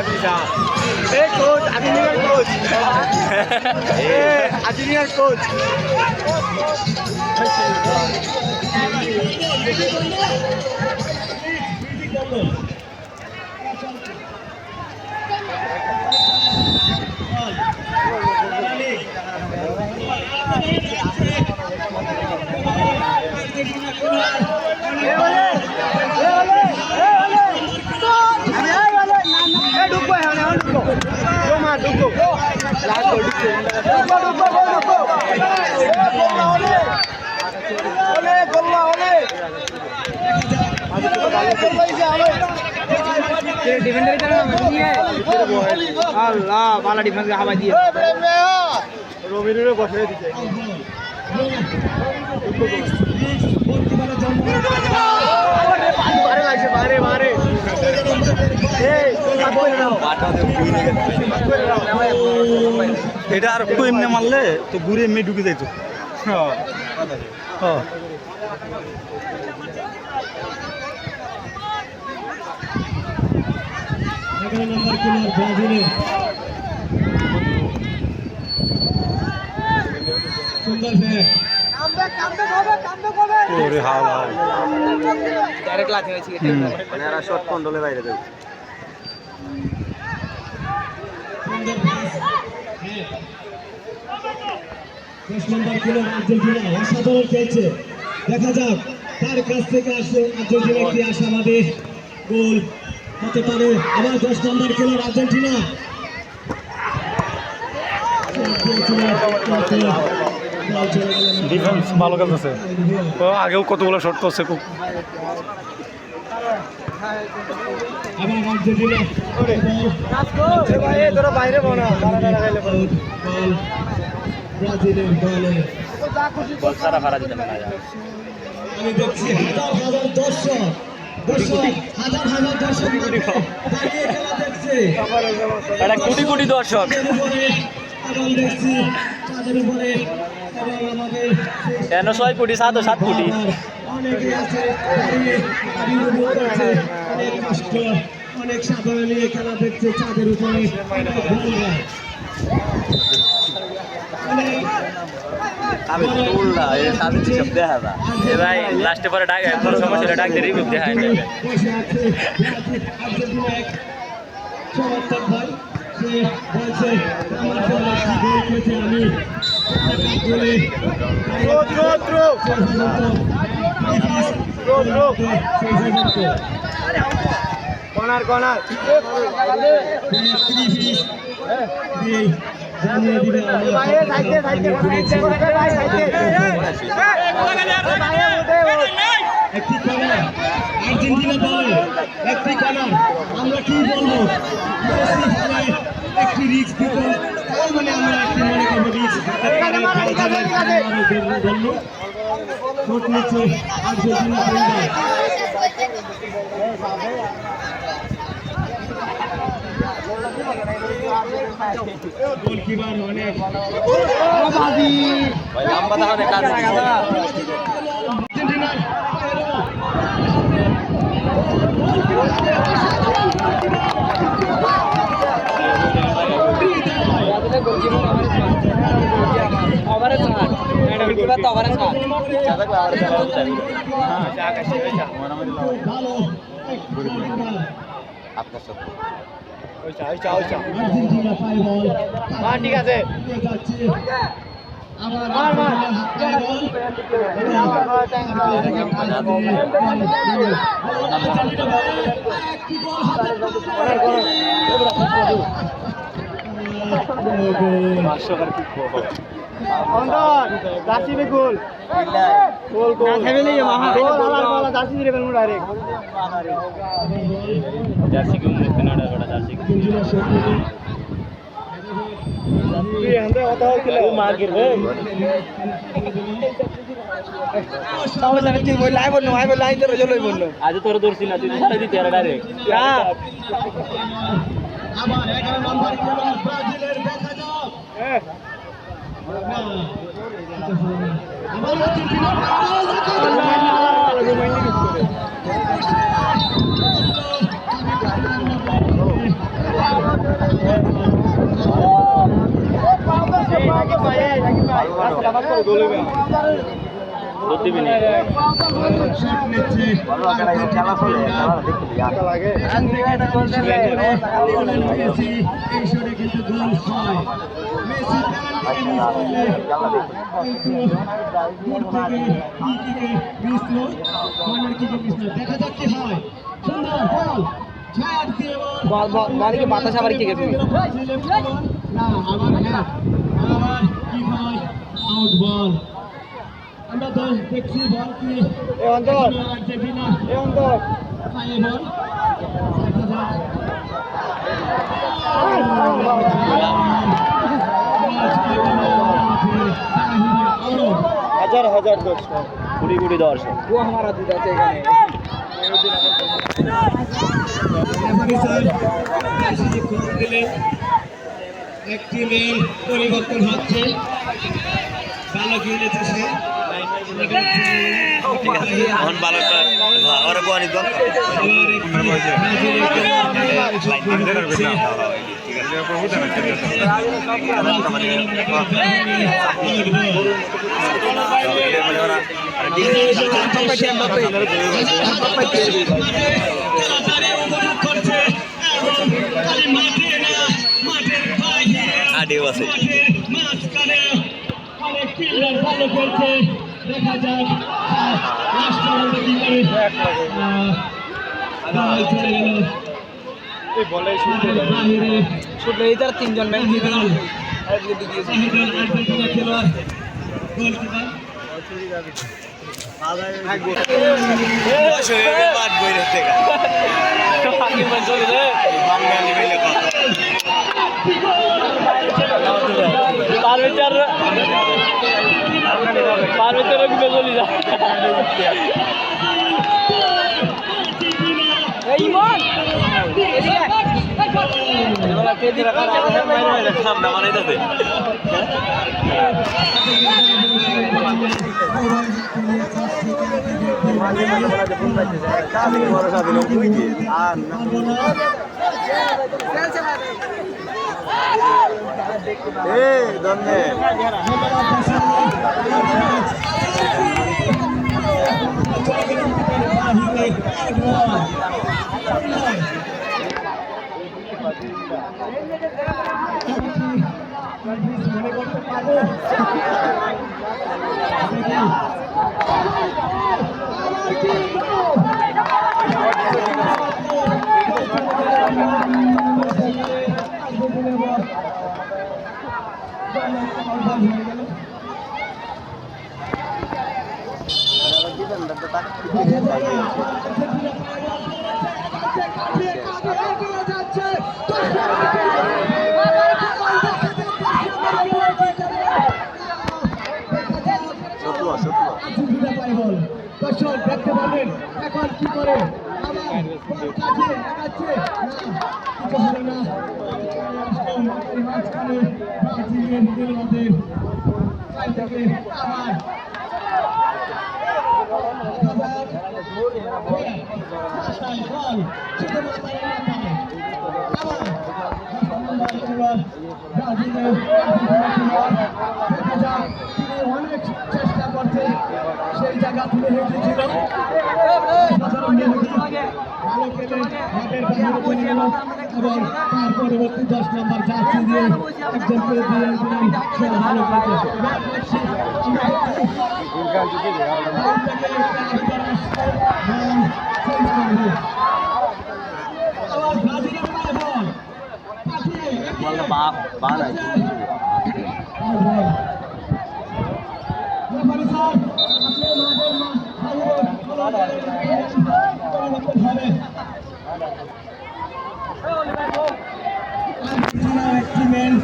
bisa. Coach, Argentinian coach. Argentinian coach. Defender की तरह नहीं है अल्लाह वाला डिफेंस का हवा दिया रोमिरो ने बसे दिए मारे लाइसे मारे मारे এটা আর একটু এমনি মারলে তো ঘুরে এমনি ঢুকে যাইত डायरेक्ट लाते हैं इसके मेरा शॉट कंट्रोल বাইরে দেব আর্জেন্টিনা অসাধারণ খেলছে দেখা যাক তার কাছ থেকে আসে আর্জেন্টিনা কি আশাবাদী গোল হতে পারে আবার 10 নম্বর খেলোয়াড় আর্জেন্টিনা ডিফেন্স ভালো খেলতেছে তো আগেও কতগুলো শট করছে খুব আবার আর্জেন্টিনা ভাই তোরা বাইরে বনা দাঁড়া দাঁড়া গাইলে ব্রাজিলের দলে বল সারা ফারা দিতে না আমি দেখছি হাজার হাজার দর্শক হাজার হাজার দর্শক দাঁড়িয়ে খেলা দেখছে এটা কোটি কোটি দর্শক এবং দেখছি তাদের উপরে এবং আমাদের 6 কোটি 7 কোটি অনেকে আছে দাঁড়িয়ে আবির্ভূত করছে অনেক কষ্ট অনেক সাধনা নিয়ে খেলা দেখছে চাঁদের উপরে আমি বললা এই সাথে সব দেখা দা এ ভাই লাস্টে পরে ডাক কোন সমস্যা ডাক দেরি করতে হয় না বসে আছে আর্জেন্টিনা এক চমৎকার ভাই সে বলছে আমার দল কি গোল করেছে আমি গোলে কর্নার কর্নার জানিয়ে দিবে একটি কর্নার আর্জেন্টিনা দলে একটি কর্নার আমরা কি বলবো একটি রিস্ক দিত তার মানে আমরা একটি মনে করবো রিস্ক বললো শট নিচ্ছে আর্জেন্টিনা গোলকিপার অনেক লম্বা তাহলে কাজ আর্জেন্টিনার আপনার সাথে আর্জেন্টিনা পায় বল ঠিক আছে আবার মার গোল গোল গোল জার্সি দিলে গোল ডাইরেক্ট জার্সি কি মুখ না বড় জার্সি মার গিরবে আজ তোর দৌড়ছি না তুই সারা দিতে ডাইরেক্ট আবার 11 নম্বর খেলোয়াড় ব্রাজিলের দেখা যাক আবার আর্জেন্টিনা দুধ দিবি না খেলা চলে খেলা দেখতে দেখা যাক কি হয় সুন্দর বল বাড়িকে বাতাস আবার কি গেছে না আবার হ্যাঁ আবার কি হয় আউট বল আমরা তো দেখছি বল কি এ অন্তর দেখি না এ অন্তর পায়ে বল দেখা যাক হাজার হাজার দর্শক কুড়ি কুড়ি দর্শক ও আমার দুধ আছে এখানে একটি মেল পরিবর্তন হচ্ছে ভালো খেলেছে সে এখন ভালো ওরা কোয়ানি দরকার আডিও আছে দেখা যাক চলে গেল ছুটলে এই তার তিনজন ম্যাচ পারবে চলে যা ইমন সামনে বানাইতেছে দর্শক দেখতে পাবেন এখন কি করে কাজে লাগাচ্ছে কিছু হলো না মাঝখানে ব্রাজিলের খেলোয়াড়দের থেকে আবার অনেক চেষ্টা করছে সেই জায়গা তুলে হেঁটেছিল এবং তার পরবর্তী 10 নম্বর জার্সি দিয়ে একজনকে দিয়ে সে ভালো করেছে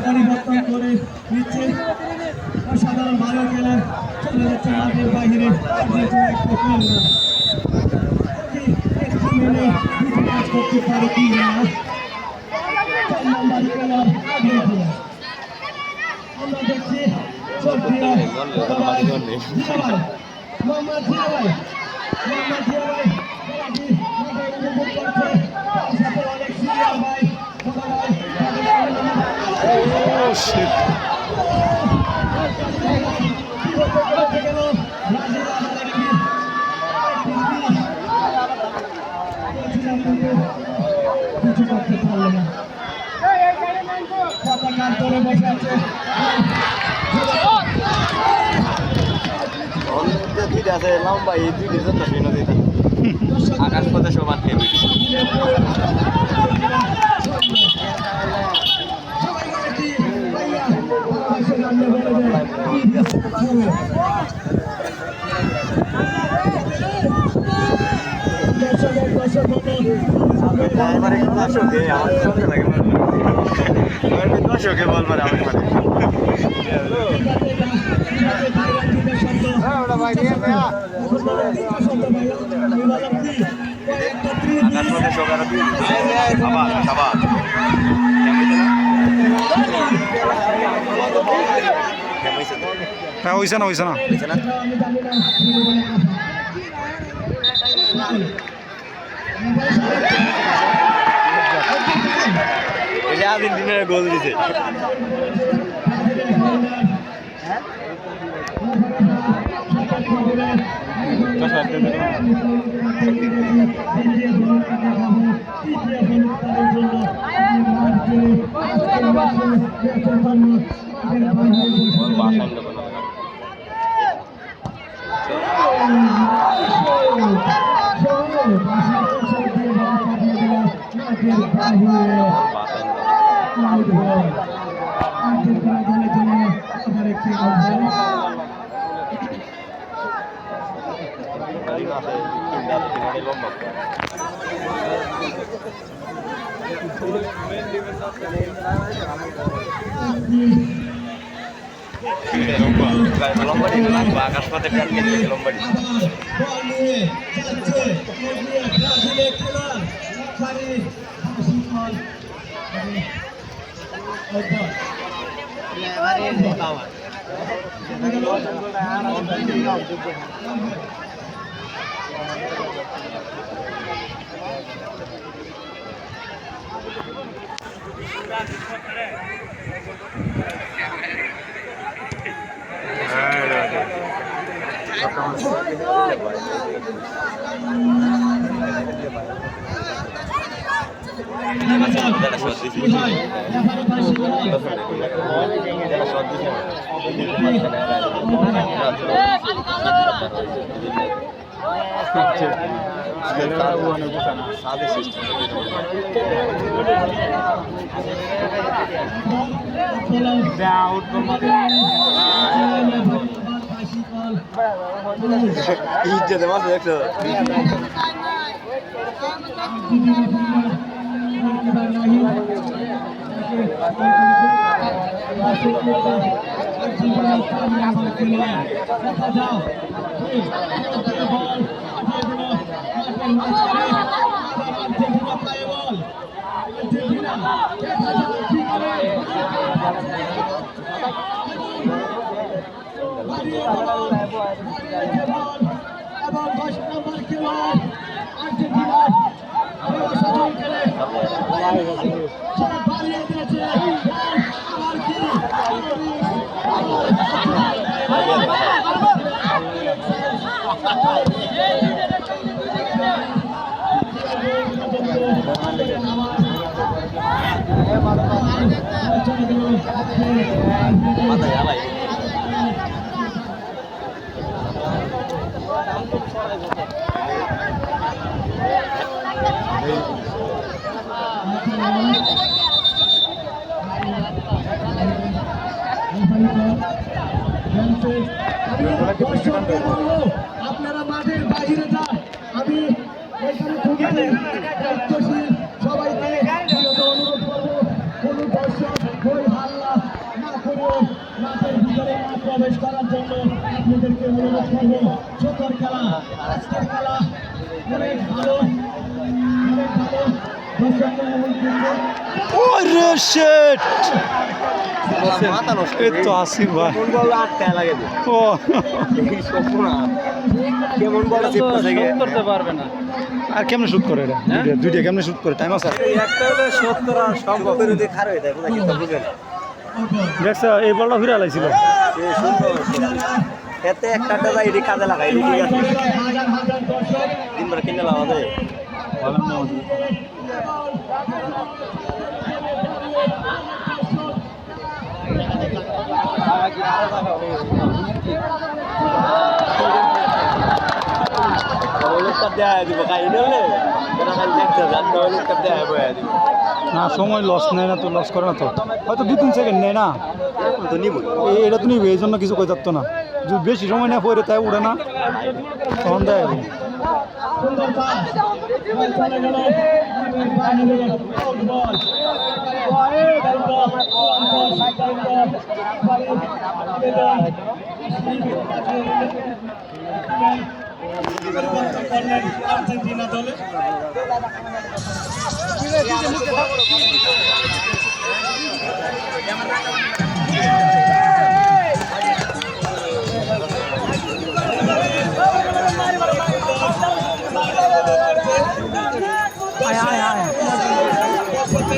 পরিবর্তন করে নিচ্ছে অসাধারণ ভালো খেলে চলে যাচ্ছে মাঠের বাহিরে কাজ করতে পারে কি না আমরা দেখছি কিছু করতে পারলো না পতাকার তলে বসে আছে দুইটা আছে লম্বা এই দুইটা যত বিনোদিত আকাশ পথে সমান খেয়ে দর্শকে বল মানে আমার হ্যাঁ হইছে না এটা আর্জেন্টিনার গোল দিছে আকাশ পথে লম্বাড়ি ইজ্জতে মাছ দেখছো এবং 10 নম্বর খেলোয়াড় আর্জেন্টিনার অসাধারণ খেলে বাড়িয়ে দিয়েছে আবার কি আপনারা মাঠের বাহিরে যান আমি এখানে সবাইকে অনুরোধ করবো কোনো দর্শক বই হাল্লা না করে মাঠের ভিতরে না প্রবেশ করার জন্য আপনাদেরকে অনুরোধ করবো ছোটর খেলা আজকের খেলা অনেক ভালো দর্শকদের মূল ওরে শিট মাথা নষ্ট এই তো আসিফ ভাই কোন বল আটটা লাগে ও কেমন বল করতে পারবে না আর কেমনে শুট করে এটা দুইটা কেমনে শুট করে টাইম আছে একটা হলে 70 আর সম্ভব বিরোধী খার হয়ে যায় বুঝা কি বুঝেন দেখছ এই বলটা ফিরে আলাইছিল এতে একটা যাই এটি কাজে লাগাই ঠিক আছে হাজার হাজার দর্শক দিনবার কিনে লাগাও দে দেয়া দিব খাই নিলে ওরা খালি দেখতে হবে আর দেয়া বয়া দিব না সময় লস নেয় না তো লস করে না তো হয়তো 2-3 সেকেন্ড নেয় না তো নিব এটা তো নিবে এই জন্য কিছু কই থাকতো না যদি বেশি সময় না পড়ে তাই উড়ে না তখন দেয় সুন্দর পাস চলে গেল বাহিরে বল আর্জেন্টিনা দলে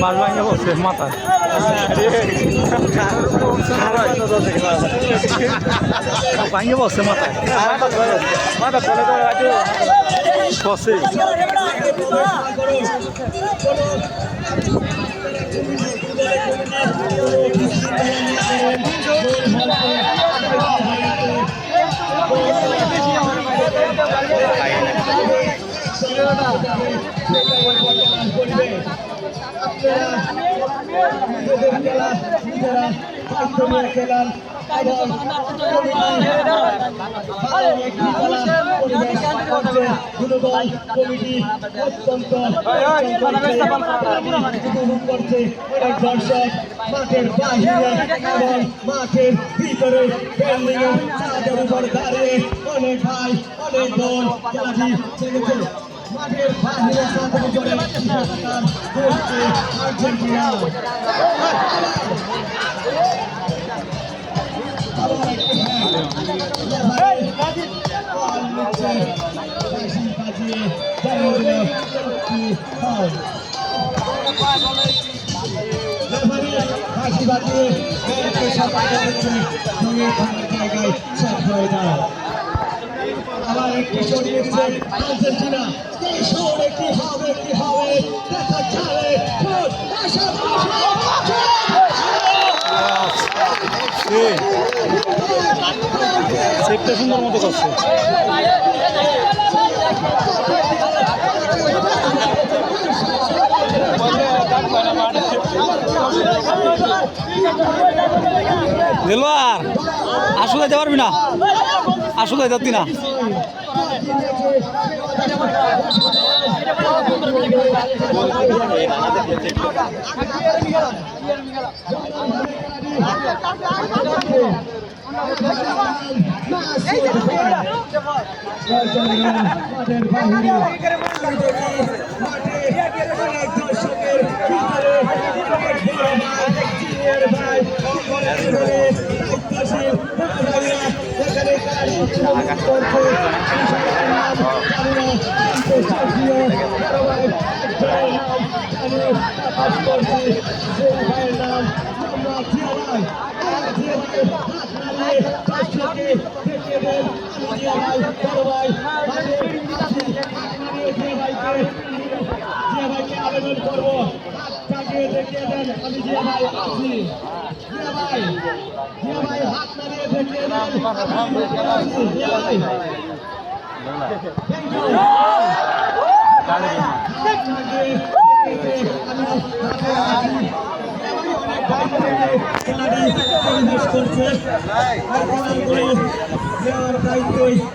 মাল ভাঙে বসে মাথায় ভাঙে বসে মাথায় বসে দর্শক মাঠের বাহিরে এবং মাঠের ভিতরে চাঁদের উপর দাঁড়িয়ে অনেক ভাই অনেক দল খেলাটি চলেছে মাঠের বাহিরে চাঁদের উপরে আর্জেন্টিনা আবার একটি সরিয়েছে আর্জেন্টিনা কি হবে দেখা যাবে সেটটা সুন্দর মতো করছে দিলবার আসলে যেতে পারবি না আসলে যাচ্ছি না আবেদন করবো দেখিয়ে দেন আমি জিয়া ভাই আছি জিয়া ভাই হাত নাড়িয়ে দেখিয়ে দেন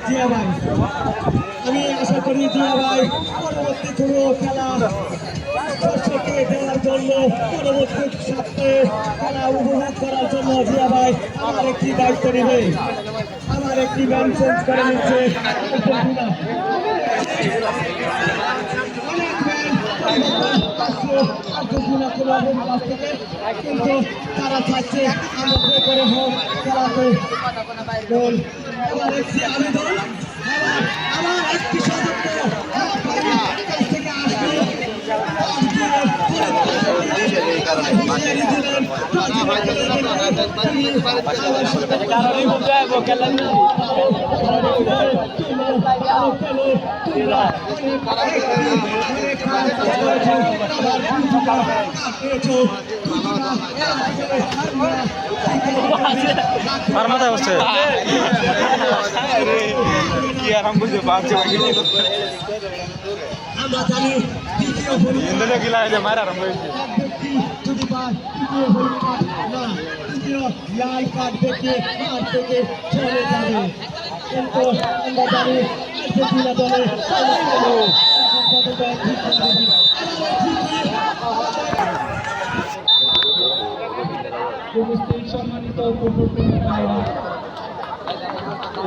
জিয়া ভাই আমি আশা করি জিয়া ভাই পরবর্তী কোনো খেলা দর্শককে দেওয়ার জন্য পরবর্তী সপ্তাহে খেলা উপভোগ করার জন্য জিয়া ভাই আমার একটি দায়িত্ব নেবে আমার একটি ম্যান চেঞ্জ করে নিচ্ছে কিন্তু তারা চাচ্ছে আমরা করে হোক খেলাতে গোল আমার একটি আবেদন আমার একটি সদস্য থেকে আসবে ছিনিয়ে দিলেন আর মাথায় বসছে কি আরাম বুঝতে পারছে আমরা জানি দ্বিতীয় ইন্দ্র গিলা যে মারা আরাম হয়েছে যদি পায় তৃতীয় হলুদ না তৃতীয় লাল কার্ড দেখে মাঠ থেকে চলে যাবে কিন্তু আমরা জানি আর্জেন্টিনা দলে সম্মানিত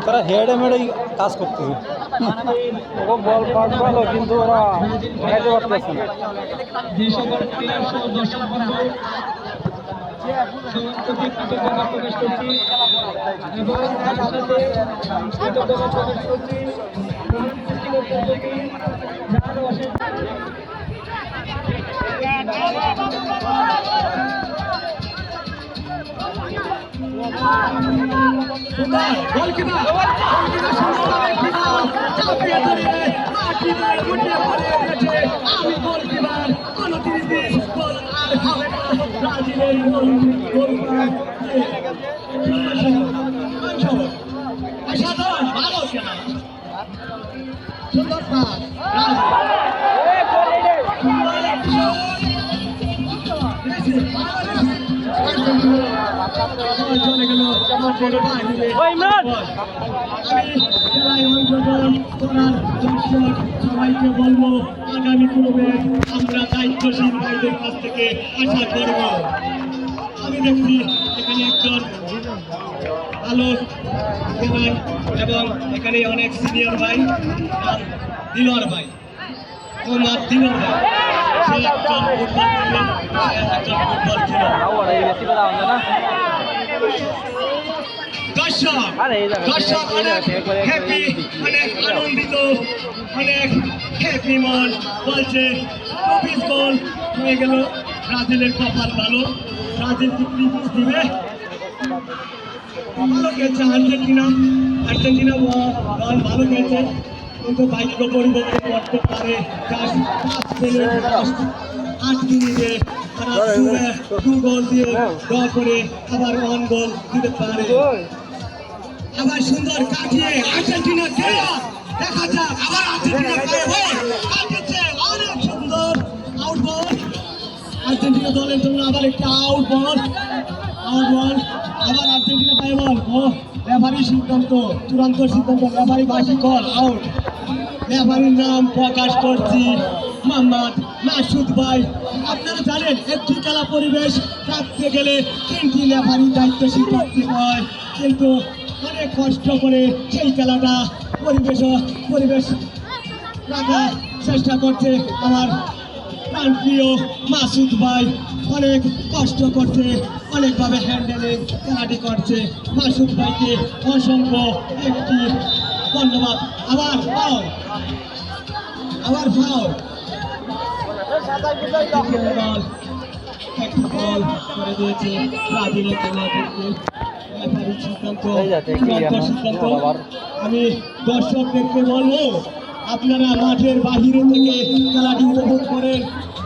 তারা হেডে মেডে কাজ করতেছে ও বল পাস ভালো কিন্তু ওরা ভাগাইতে পারতেছে না যে সকল প্লেয়ার সহ দর্শক বন্ধু সমস্তকে কৃতজ্ঞতা প্রকাশ করছি এবং সাথে কৃতজ্ঞতা প্রকাশ করছি সাধারণ ভালো খেলা সুন্দর পাস চলে গেল সবাইকে বলবো আগামী পূর্বে আমরা দায়িত্বশীল ভাইদের কাছ থেকে আশা করব আমি দেখছি এখানে একজন ভালো খেলায় এবং এখানে অনেক সিনিয়র ভাই দিলওয়ার ভাই মোহাম্মদ দিলওয়ার ভাই সে একজন ফুটবল খেলোয়াড় দর্শক অনেক হ্যাপি অনেক আনন্দিত অনেক হ্যাপি মন বলছে 24 গোল হয়ে গেল ব্রাজিলের কপাল ভালো ব্রাজিল কি প্রিভিস দিবে ভালো খেলছে আর্জেন্টিনা দল ভালো খেলছে কিন্তু ভাগ্য পরিবর্তন করতে পারে 8 মিনিটে তারা 2 গোল দিয়ে ড্র করে আবার 1 গোল দিতে পারে আবার সুন্দর কাটিয়ে আর্জেন্টিনা খেলা দেখা যাক আবার আর্জেন্টিনা কাটিয়েছে অনেক সুন্দর আউট বল আর্জেন্টিনা দলের জন্য আবার একটা আউট বল আবার আর্জেন্টিনা পায় বল ও রেফারি সিদ্ধান্ত চূড়ান্ত সিদ্ধান্ত রেফারি বাসি কল আউট রেফারির নাম প্রকাশ করছি মোহাম্মদ মাসুদ ভাই আপনারা জানেন একটি খেলা পরিবেশ রাখতে গেলে 3টি রেফারি দায়িত্বশীল থাকতে হয় কিন্তু অনেক কষ্ট করে সেই খেলাটা পরিবেশ রাখার চেষ্টা করছে আমার প্রাণপ্রিয় মাসুদ ভাই অনেক কষ্ট করছে অনেকভাবে হ্যান্ডেলে খেলাটি করছে মাসুদ ভাইকে অসংখ্য একটি ধন্যবাদ আবার ফাউল একটি বল করে দিয়েছে ব্রাজিলের খেলোয়াড়দেরকে সিদ্ধান্ত আমি দর্শকদেরকে বলবো আপনারা মাঠের বাহিরে থেকে খেলাটি উপভোগ করেন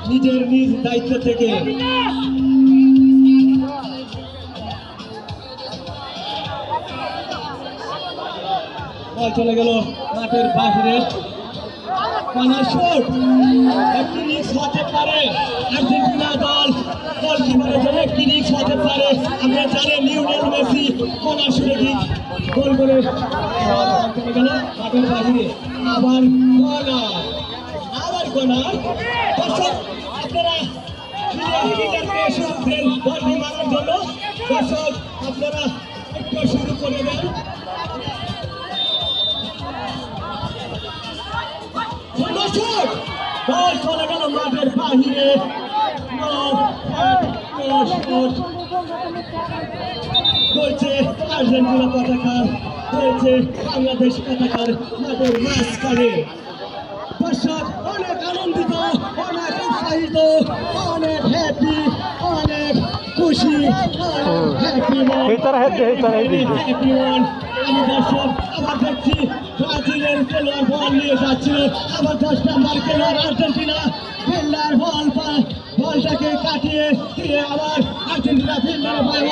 নিজের নিজ দায়িত্ব থেকে বল চলে গেল মাঠের বাহিরে একটি রিস্ক হতে পারে আর্জেন্টিনা দল গোলকিপারের জন্য একটি রিস্ক হতে পারে আমরা জানি লিওনেল মেসি কর্নার শুটে গোল করে চলে গেল মাঠের বাহিরে আবার কর্নার দর্শক আপনারা বলটি মারার জন্য দর্শক আপনারা একটু শুরু করে দেন বল চলে গেল মাঠের বাহিরে বলছে আর্জেন্টিনা পতাকা বলছে বাংলাদেশ পতাকার মাঠের মাঝখানে দর্শক অনেক আনন্দিত অনেক উৎসাহিত অনেক হ্যাপি অনেক খুশি হ্যাপি মন এই তারা হেড এই তারা হ্যাপি মন। আমি দর্শক আবার দেখছি ব্রাজিলের খেলোয়াড় বল নিয়ে যাচ্ছিল, আবার 10 নম্বর খেলোয়াড় আর্জেন্টিনা ফিল্ডার বলটাকে কাটিয়ে দিয়ে আবার আর্জেন্টিনা ফিল্ডার বল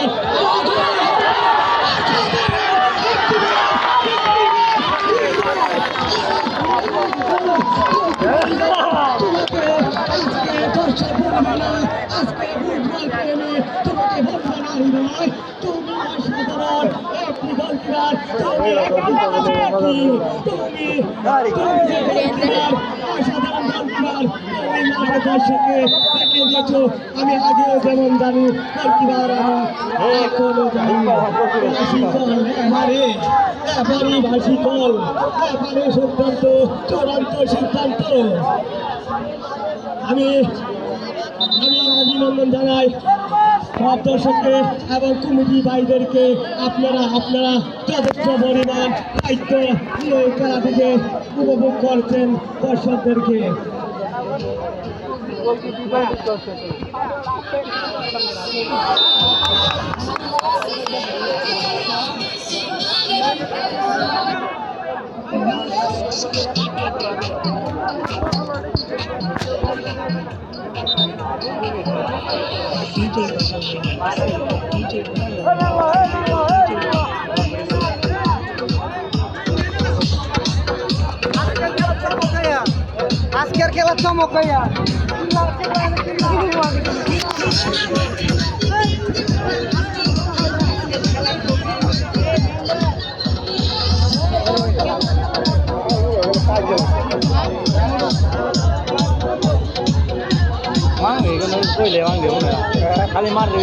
আমি আগে যেমন জানি এখনো জানি এবারই ভাসি কল, এবারে সিদ্ধান্ত চূড়ান্ত সিদ্ধান্ত। আমি অভিনন্দন জানাই সব দর্শককে এবং কমিটি ভাইদেরকে। আপনারা যথেষ্ট পরিমাণ দায়িত্ব নিয়ে খেলাটিকে উপভোগ করছেন দর্শকদেরকে। আজকের খেলা চমক ভাইয়া। খালি মারলে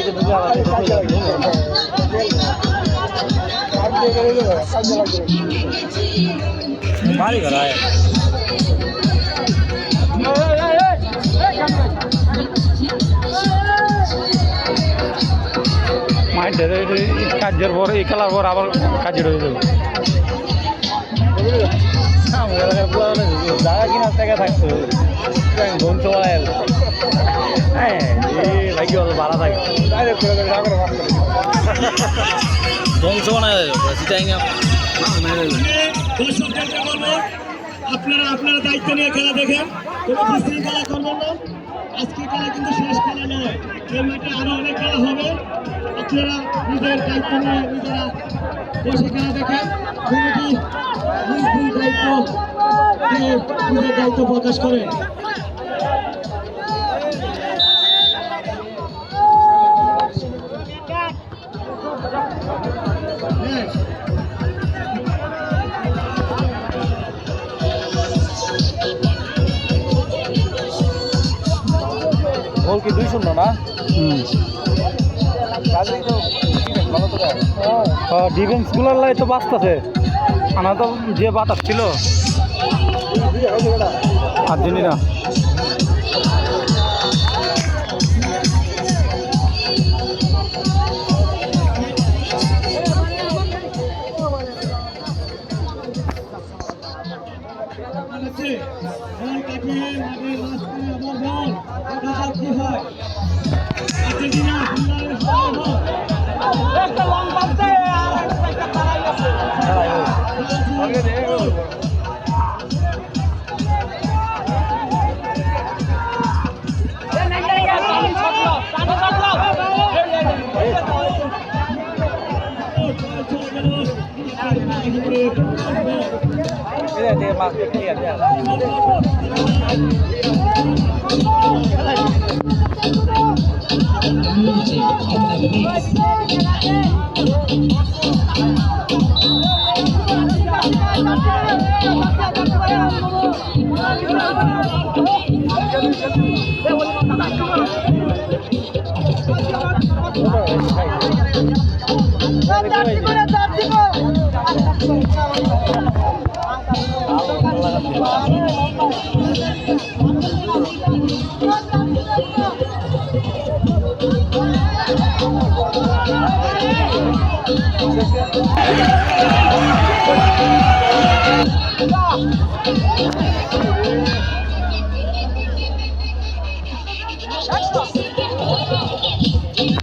বাড়ি ঘর মাঠের কাজের পর এই খেলার পর আবার কাজে রয়ে যাবে। জায়গা কিনার টাকা থাকতো বন্ধু হ্যাঁ ভাগ্য ভাড়া থাকে বংশ বানায় আপনারা দায়িত্ব নিয়ে খেলা দেখেন, কোনো বিশৃঙ্খলা করবেন না। আজকে খেলা কিন্তু শেষ খেলা নয়, এই মাঠে আরো অনেক খেলা হবে। আপনারা নিজের দায়িত্ব নিয়ে নিজেরা বসে খেলা দেখেন। কমিটি নিজ দায়িত্ব দিয়ে নিজের দায়িত্ব প্রকাশ করেন। গোল কি 2-0 না? ডিফেন্স গুলোর লাই তো বাঁচতেছে, আমার তো যে বাতাস ছিল Argentina.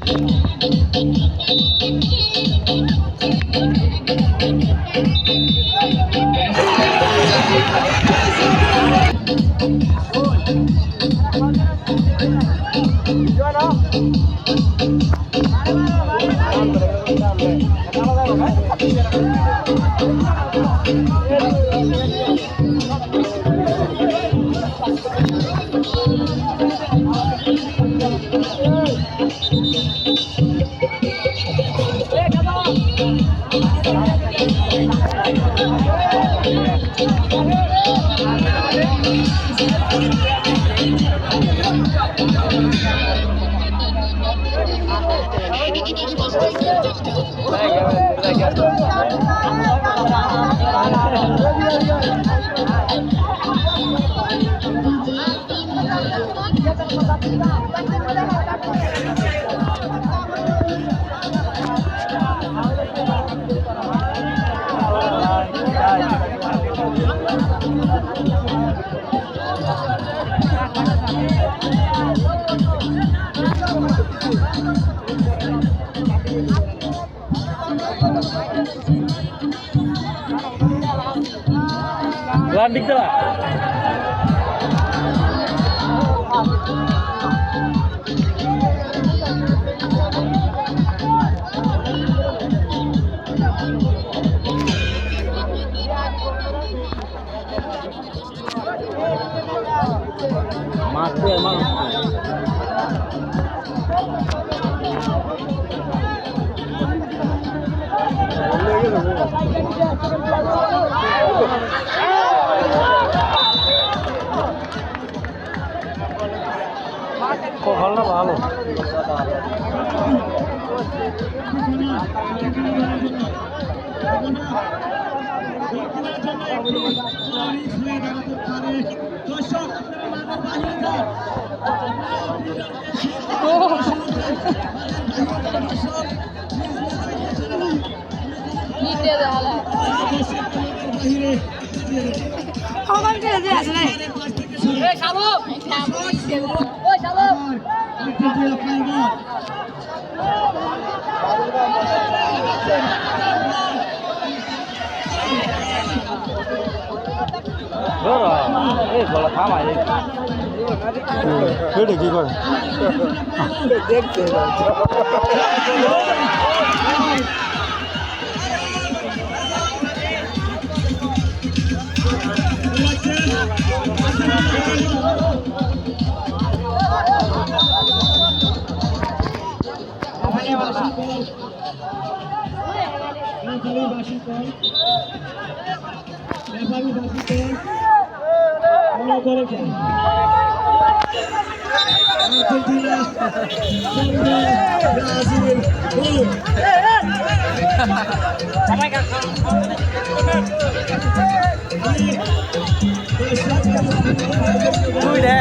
That's Landing lah. Mati emang. ভালো ভালো দর্শক এই বলা থামাই এটা কি করে দেখতে তুই রে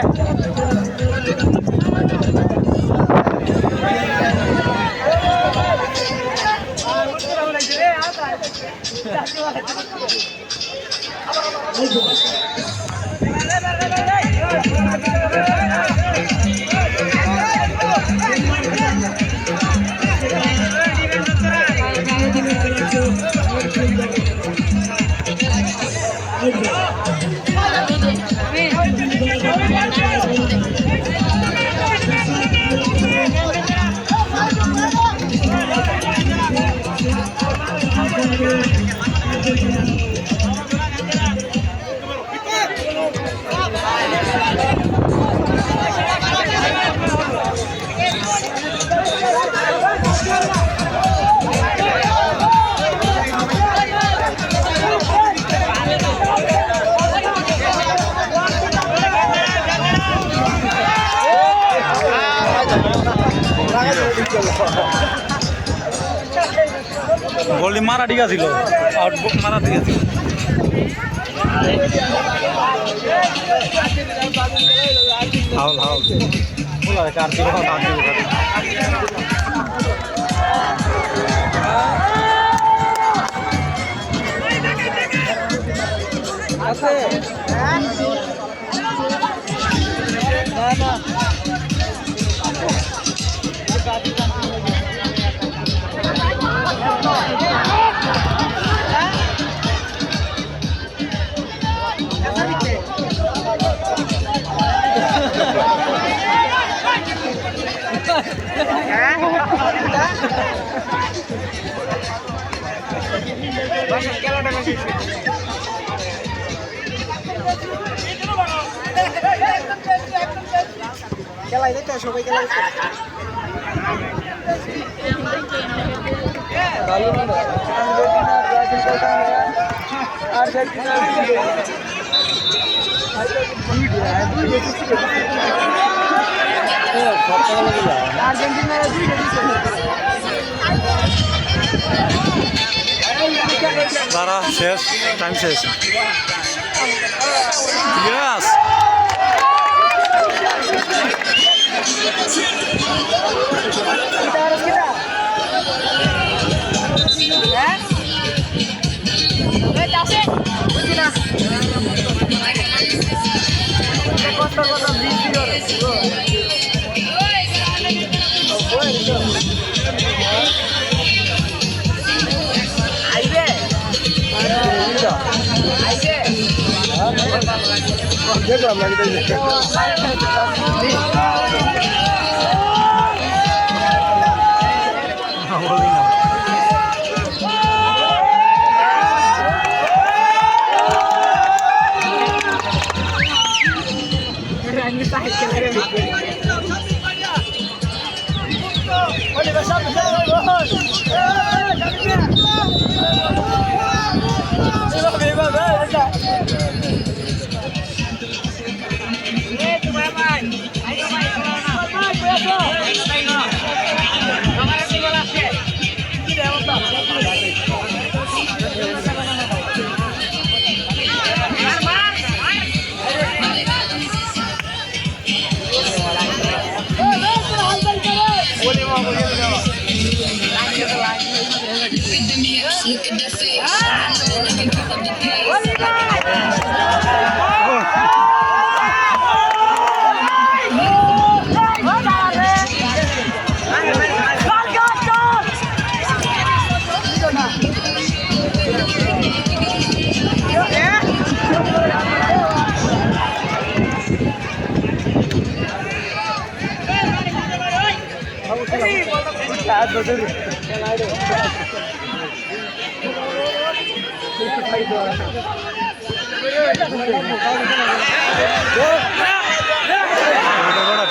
গোল্ডি মারা ঠিক আছিল আউটবুক মারা ঠিক আছে হাউল হাউল বলা কার কি কথা আছে না না খেলাই দেখতে সবাই খেলা দেখতে তারা শেষ টাইম শেষ ইয়েস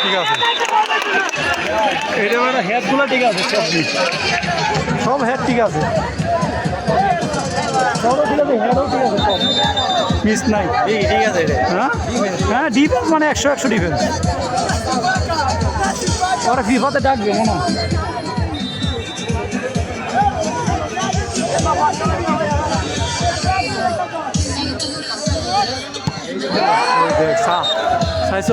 ঠিক আছে এটা মানে হেডগুলো ঠিক আছে সব হেড ঠিক আছে সবও ঠিক আছে হেডও ঠিক আছে সব মিস নাই ঠিক আছে হ্যাঁ হ্যাঁ ডিফেন্স মানে 100 ডিফেন্স ওরা ফিফাতে ডাকবে মনে হয় চাইছ